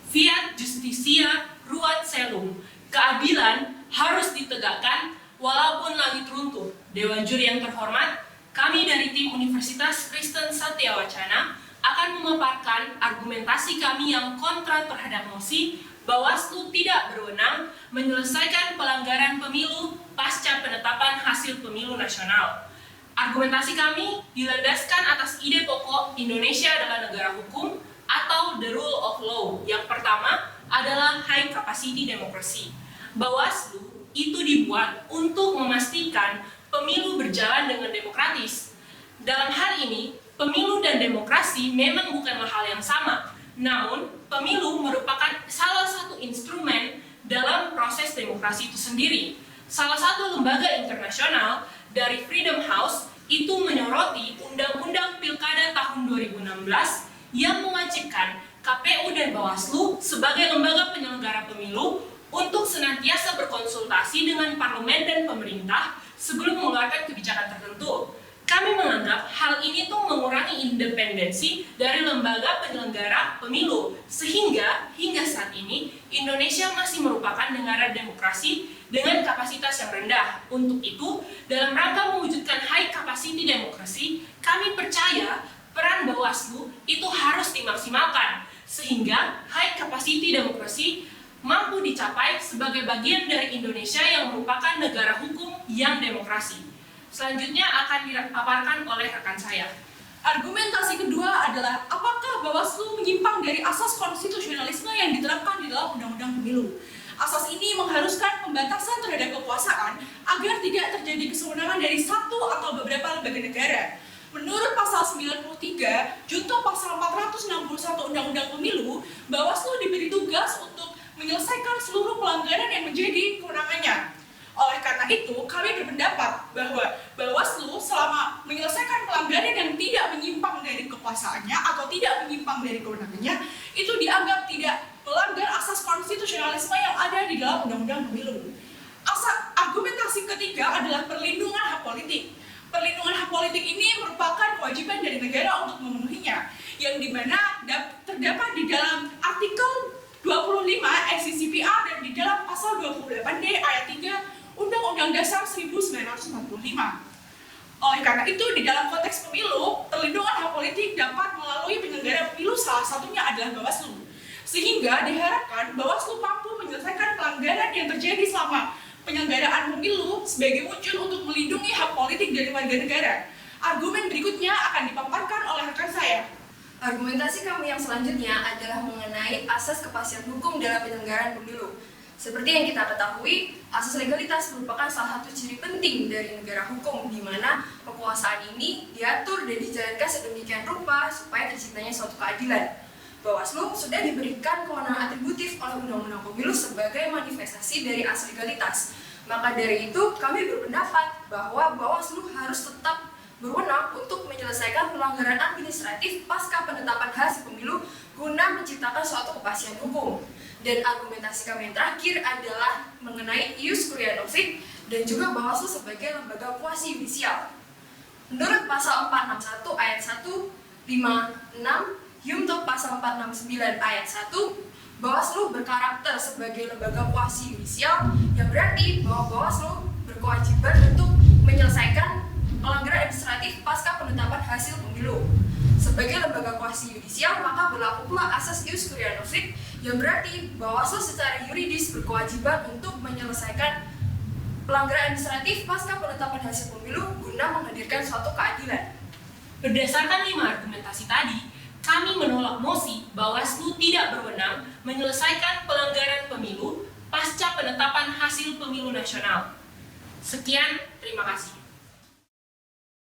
Fiat Justitia Ruat Celum, keadilan harus ditegakkan walaupun langit runtuh. Dewan juri yang terhormat, kami dari tim Universitas Kristen Satya Wacana akan memaparkan argumentasi kami yang kontra terhadap mosi Bawaslu tidak berwenang menyelesaikan pelanggaran pemilu pasca penetapan hasil pemilu nasional. Argumentasi kami dilandaskan atas ide pokok Indonesia adalah negara hukum atau the rule of law. Yang pertama adalah high capacity democracy. Bawaslu itu dibuat untuk memastikan pemilu berjalan dengan demokratis. Dalam hal ini, pemilu dan demokrasi memang bukanlah hal yang sama. Namun, pemilu merupakan salah satu instrumen dalam proses demokrasi itu sendiri. Salah satu lembaga internasional dari Freedom House itu menyoroti Undang-Undang Pilkada tahun 2016 yang mewajibkan KPU dan Bawaslu sebagai lembaga penyelenggara pemilu untuk senantiasa berkonsultasi dengan parlemen dan pemerintah sebelum mengeluarkan kebijakan tertentu. Kami menganggap hal ini tuh mengurangi independensi dari lembaga penyelenggara pemilu, sehingga hingga saat ini Indonesia masih merupakan negara demokrasi dengan kapasitas yang rendah. Untuk itu, dalam rangka mewujudkan high capacity demokrasi, kami percaya peran Bawaslu itu harus dimaksimalkan, sehingga high capacity demokrasi mampu dicapai sebagai bagian dari Indonesia yang merupakan negara hukum yang demokrasi. Selanjutnya akan dipaparkan oleh rekan saya. Argumentasi kedua adalah apakah Bawaslu menyimpang dari asas konstitusionalisme yang diterapkan di dalam Undang-Undang Pemilu. Asas ini mengharuskan pembatasan terhadap kekuasaan agar tidak terjadi kesewenangan dari satu atau beberapa lembaga negara. Menurut pasal 93, junto pasal 461 Undang-Undang Pemilu, Bawaslu diberi tugas untuk menyelesaikan seluruh pelanggaran yang menjadi kewenangannya. Oleh karena itu, kami berpendapat bahwa Bawaslu selama menyelesaikan pelanggaran yang tidak menyimpang dari kekuasaannya atau tidak menyimpang dari kewenangannya, itu dianggap tidak melanggar asas konstitusionalisme yang ada di dalam Undang-Undang Pemilu. Argumentasi ketiga adalah perlindungan hak politik. Perlindungan hak politik ini merupakan kewajiban dari negara untuk memenuhinya, yang dimana terdapat di dalam artikel 25 SCCPA dan di dalam pasal 28D ayat 3 Undang-Undang Dasar 1945. Oleh karena itu, di dalam konteks pemilu, perlindungan hak politik dapat melalui penyelenggara pemilu, salah satunya adalah Bawaslu. Sehingga diharapkan Bawaslu mampu menyelesaikan pelanggaran yang terjadi selama penyelenggaraan pemilu sebagai wujud untuk melindungi hak politik dari warga negara. Argumen berikutnya akan dipaparkan oleh rekan saya. Argumentasi kami yang selanjutnya adalah mengenai asas kepastian hukum dalam penyelenggaraan pemilu. Seperti yang kita ketahui, asas legalitas merupakan salah satu ciri penting dari negara hukum, di mana kekuasaan ini diatur dan dijalankan sedemikian rupa supaya terciptanya suatu keadilan. Bawaslu sudah diberikan kewenangan atributif oleh Undang-Undang Pemilu sebagai manifestasi dari asas legalitas. Maka dari itu, kami berpendapat bahwa Bawaslu harus tetap berwenang untuk menyelesaikan pelanggaran administratif pasca penetapan hasil pemilu guna menciptakan suatu kepastian hukum. Dan argumentasi kami yang terakhir adalah mengenai ius curiae nocet dan juga Bawaslu sebagai lembaga kuasi yudisial. Menurut pasal 461 ayat 1, 5, 6, Yumto pasal 469 ayat 1, Bawaslu berkarakter sebagai lembaga kuasi yudisial, yang berarti bahwa Bawaslu berkewajiban untuk menyelesaikan pelanggaran administratif pasca penetapan hasil pemilu. Sebagai lembaga kuasi yudisial, maka berlaku pula asas ius curiae nocet, yang berarti Bawaslu secara yuridis berkewajiban untuk menyelesaikan pelanggaran administratif pasca penetapan hasil pemilu guna menghadirkan suatu keadilan. Berdasarkan 5 argumentasi tadi, kami menolak mosi Bawaslu tidak berwenang menyelesaikan pelanggaran pemilu pasca penetapan hasil pemilu nasional. Sekian, terima kasih.